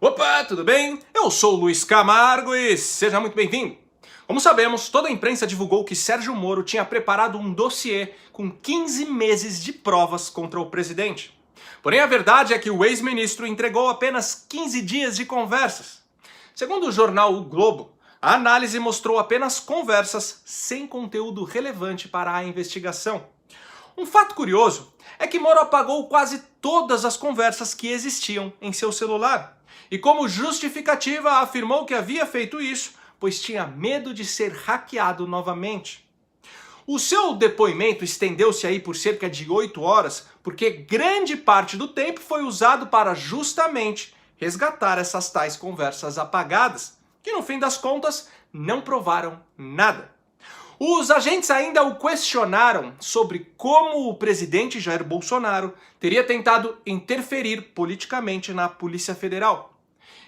Opa, tudo bem? Eu sou o Luiz Camargo e seja muito bem-vindo. Como sabemos, toda a imprensa divulgou que Sérgio Moro tinha preparado um dossiê com 15 meses de provas contra o presidente. Porém, a verdade é que o ex-ministro entregou apenas 15 dias de conversas. Segundo o jornal O Globo, a análise mostrou apenas conversas sem conteúdo relevante para a investigação. Um fato curioso é que Moro apagou quase todas as conversas que existiam em seu celular. E como justificativa afirmou que havia feito isso, pois tinha medo de ser hackeado novamente. O seu depoimento estendeu-se aí por cerca de 8 horas, porque grande parte do tempo foi usado para justamente resgatar essas tais conversas apagadas, que no fim das contas não provaram nada. Os agentes ainda o questionaram sobre como o presidente Jair Bolsonaro teria tentado interferir politicamente na Polícia Federal.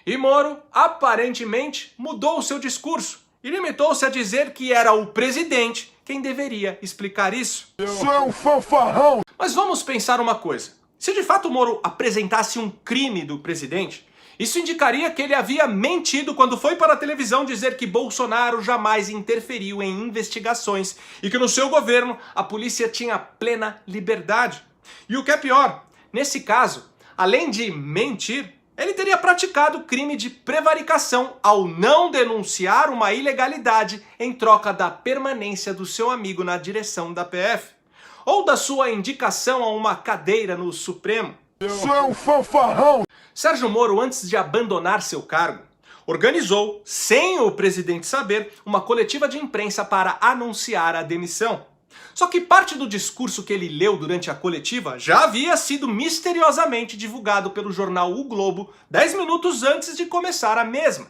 E Moro, aparentemente, mudou o seu discurso e limitou-se a dizer que era o presidente quem deveria explicar isso. Isso é um fanfarrão! Mas vamos pensar uma coisa. Se de fato Moro apresentasse um crime do presidente, isso indicaria que ele havia mentido quando foi para a televisão dizer que Bolsonaro jamais interferiu em investigações e que no seu governo a polícia tinha plena liberdade. E o que é pior, nesse caso, além de mentir, ele teria praticado crime de prevaricação ao não denunciar uma ilegalidade em troca da permanência do seu amigo na direção da PF, ou da sua indicação a uma cadeira no Supremo. Isso é um fanfarrão! Sérgio Moro, antes de abandonar seu cargo, organizou, sem o presidente saber, uma coletiva de imprensa para anunciar a demissão. Só que parte do discurso que ele leu durante a coletiva já havia sido misteriosamente divulgado pelo jornal O Globo 10 minutos antes de começar a mesma.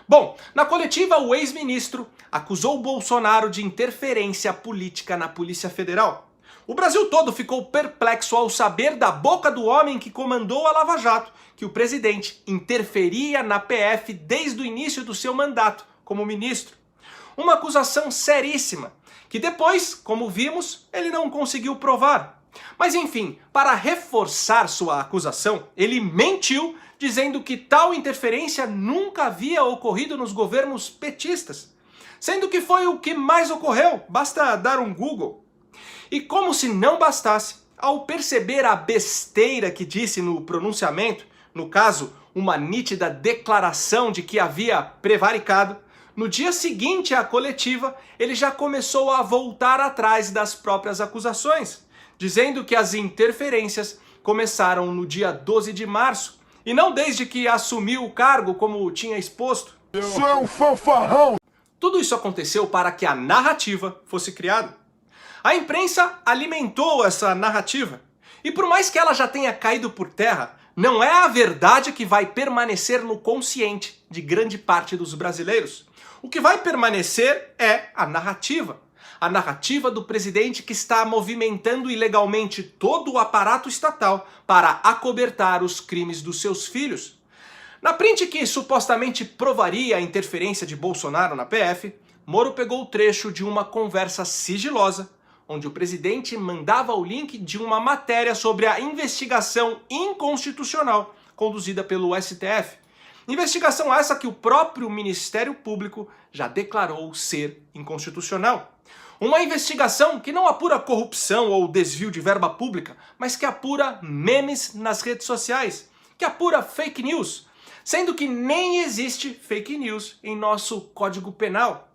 Bom, na coletiva o ex-ministro acusou Bolsonaro de interferência política na Polícia Federal. O Brasil todo ficou perplexo ao saber da boca do homem que comandou a Lava Jato que o presidente interferia na PF desde o início do seu mandato como ministro. Uma acusação seríssima, que depois, como vimos, ele não conseguiu provar. Mas enfim, para reforçar sua acusação, ele mentiu dizendo que tal interferência nunca havia ocorrido nos governos petistas, sendo que foi o que mais ocorreu, basta dar um Google. E como se não bastasse, ao perceber a besteira que disse no pronunciamento, no caso, uma nítida declaração de que havia prevaricado, no dia seguinte à coletiva, ele já começou a voltar atrás das próprias acusações, dizendo que as interferências começaram no dia 12 de março, e não desde que assumiu o cargo, como tinha exposto. Isso é um fanfarrão! Tudo isso aconteceu para que a narrativa fosse criada. A imprensa alimentou essa narrativa, e por mais que ela já tenha caído por terra, não é a verdade que vai permanecer no consciente de grande parte dos brasileiros. O que vai permanecer é a narrativa do presidente que está movimentando ilegalmente todo o aparato estatal para acobertar os crimes dos seus filhos. Na print que supostamente provaria a interferência de Bolsonaro na PF, Moro pegou o trecho de uma conversa sigilosa, onde o presidente mandava o link de uma matéria sobre a investigação inconstitucional conduzida pelo STF. Investigação essa que o próprio Ministério Público já declarou ser inconstitucional. Uma investigação que não apura corrupção ou desvio de verba pública, mas que apura memes nas redes sociais, que apura fake news, sendo que nem existe fake news em nosso Código Penal.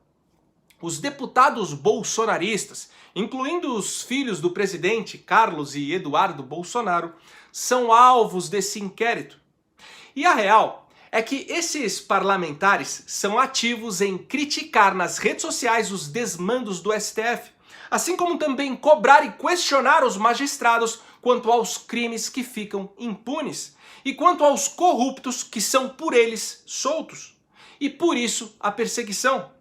Os deputados bolsonaristas, incluindo os filhos do presidente Carlos e Eduardo Bolsonaro, são alvos desse inquérito. E a real é que esses parlamentares são ativos em criticar nas redes sociais os desmandos do STF, assim como também cobrar e questionar os magistrados quanto aos crimes que ficam impunes e quanto aos corruptos que são por eles soltos. E por isso a perseguição.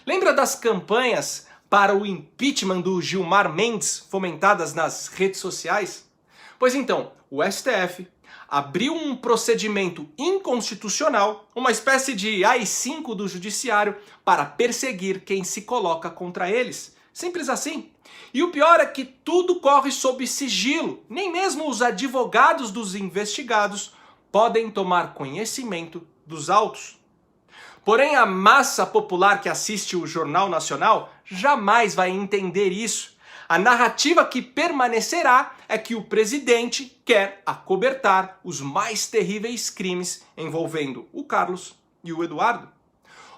Lembra das campanhas para o impeachment do Gilmar Mendes fomentadas nas redes sociais? Pois então, o STF abriu um procedimento inconstitucional, uma espécie de AI-5 do judiciário, para perseguir quem se coloca contra eles. Simples assim. E o pior é que tudo corre sob sigilo. Nem mesmo os advogados dos investigados podem tomar conhecimento dos autos. Porém, a massa popular que assiste o Jornal Nacional jamais vai entender isso. A narrativa que permanecerá é que o presidente quer acobertar os mais terríveis crimes envolvendo o Carlos e o Eduardo.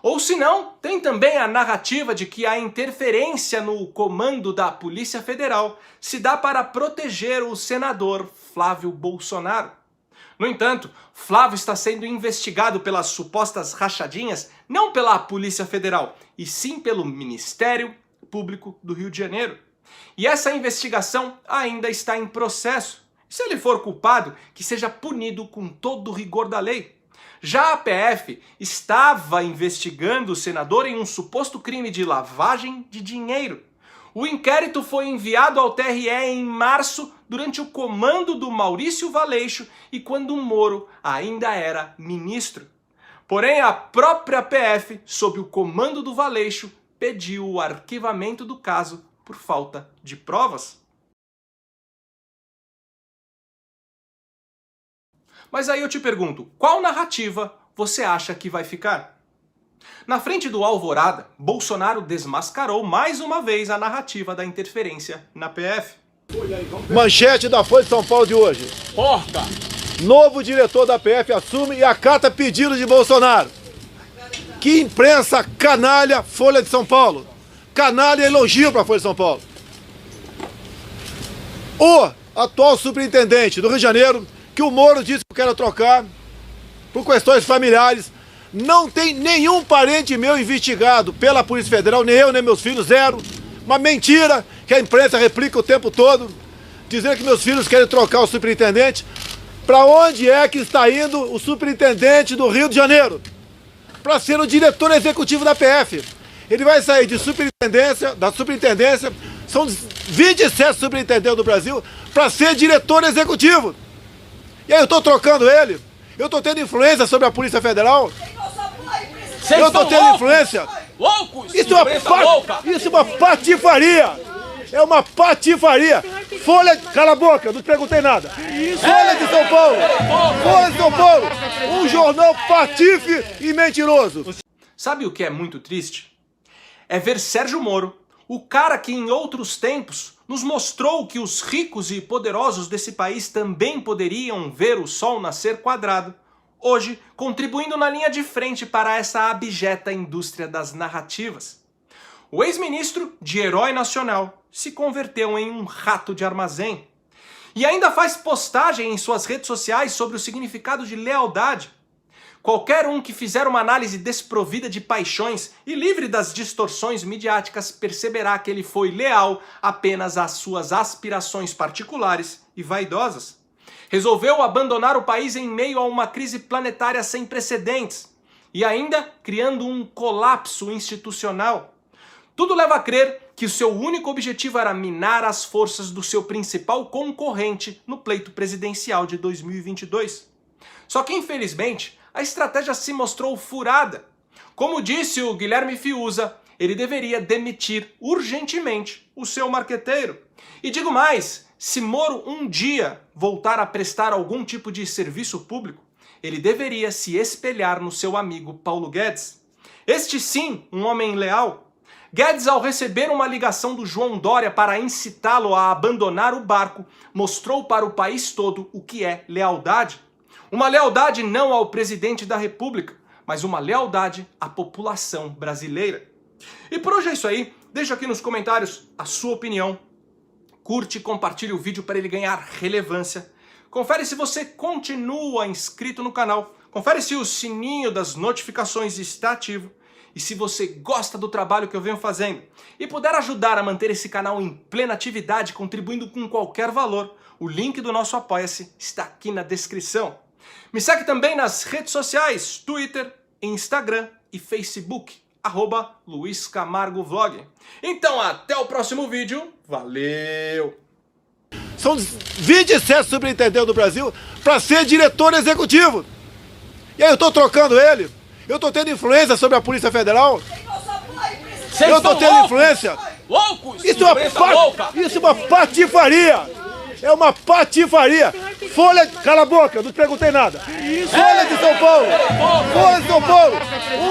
Ou se não, tem também a narrativa de que a interferência no comando da Polícia Federal se dá para proteger o senador Flávio Bolsonaro. No entanto, Flávio está sendo investigado pelas supostas rachadinhas não pela Polícia Federal, e sim pelo Ministério Público do Rio de Janeiro. E essa investigação ainda está em processo. Se ele for culpado, que seja punido com todo o rigor da lei. Já a PF estava investigando o senador em um suposto crime de lavagem de dinheiro. O inquérito foi enviado ao TRE em março, durante o comando do Maurício Valeixo e quando o Moro ainda era ministro. Porém, a própria PF, sob o comando do Valeixo, pediu o arquivamento do caso por falta de provas. Mas aí eu te pergunto, qual narrativa você acha que vai ficar? Na frente do Alvorada, Bolsonaro desmascarou mais uma vez a narrativa da interferência na PF. Manchete da Folha de São Paulo de hoje. Porca! Novo diretor da PF assume e acata pedido de Bolsonaro. Que imprensa canalha, Folha de São Paulo. Canalha elogio para a Folha de São Paulo. O atual superintendente do Rio de Janeiro, que o Moro disse que quer trocar por questões familiares, não tem nenhum parente meu investigado pela Polícia Federal, nem eu, nem meus filhos, zero. Uma mentira que a imprensa replica o tempo todo, dizendo que meus filhos querem trocar o superintendente. Para onde é que está indo o superintendente do Rio de Janeiro? Para ser o diretor executivo da PF. Ele vai sair de da superintendência, são 27 superintendentes do Brasil, para ser diretor executivo. E aí eu estou trocando ele, eu estou tendo influência sobre a Polícia Federal, eu estou tendo influência. Isso é uma patifaria. É uma patifaria. Folha... Cala a boca, não te perguntei nada. Folha de São Paulo. Folha de São Paulo. Um jornal patife e mentiroso. Sabe o que é muito triste? É ver Sérgio Moro, o cara que em outros tempos nos mostrou que os ricos e poderosos desse país também poderiam ver o sol nascer quadrado, hoje contribuindo na linha de frente para essa abjeta indústria das narrativas. O ex-ministro de herói nacional se converteu em um rato de armazém. E ainda faz postagem em suas redes sociais sobre o significado de lealdade. Qualquer um que fizer uma análise desprovida de paixões e livre das distorções midiáticas perceberá que ele foi leal apenas às suas aspirações particulares e vaidosas. Resolveu abandonar o país em meio a uma crise planetária sem precedentes e ainda criando um colapso institucional. Tudo leva a crer que o seu único objetivo era minar as forças do seu principal concorrente no pleito presidencial de 2022. Só que, infelizmente, a estratégia se mostrou furada. Como disse o Guilherme Fiuza, ele deveria demitir urgentemente o seu marqueteiro. E digo mais, se Moro um dia voltar a prestar algum tipo de serviço público, ele deveria se espelhar no seu amigo Paulo Guedes. Este sim, um homem leal. Guedes, ao receber uma ligação do João Dória para incitá-lo a abandonar o barco, mostrou para o país todo o que é lealdade. Uma lealdade não ao presidente da República, mas uma lealdade à população brasileira. E por hoje é isso aí. Deixa aqui nos comentários a sua opinião. Curte e compartilhe o vídeo para ele ganhar relevância. Confere se você continua inscrito no canal. Confere se o sininho das notificações está ativo. E se você gosta do trabalho que eu venho fazendo e puder ajudar a manter esse canal em plena atividade, contribuindo com qualquer valor, o link do nosso Apoia-se está aqui na descrição. Me segue também nas redes sociais, Twitter, Instagram e Facebook, @LuizCamargoVlog. Então até o próximo vídeo, valeu! São 27 superintendentes do Brasil para ser diretor executivo. E aí eu estou trocando ele. Eu estou tendo influência sobre a Polícia Federal. Eu estou tendo influência. Isso é uma patifaria. É uma patifaria. Folha, cala a boca, não te perguntei nada. Folha de São Paulo, Folha de São Paulo,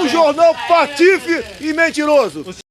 um jornal patife e mentiroso.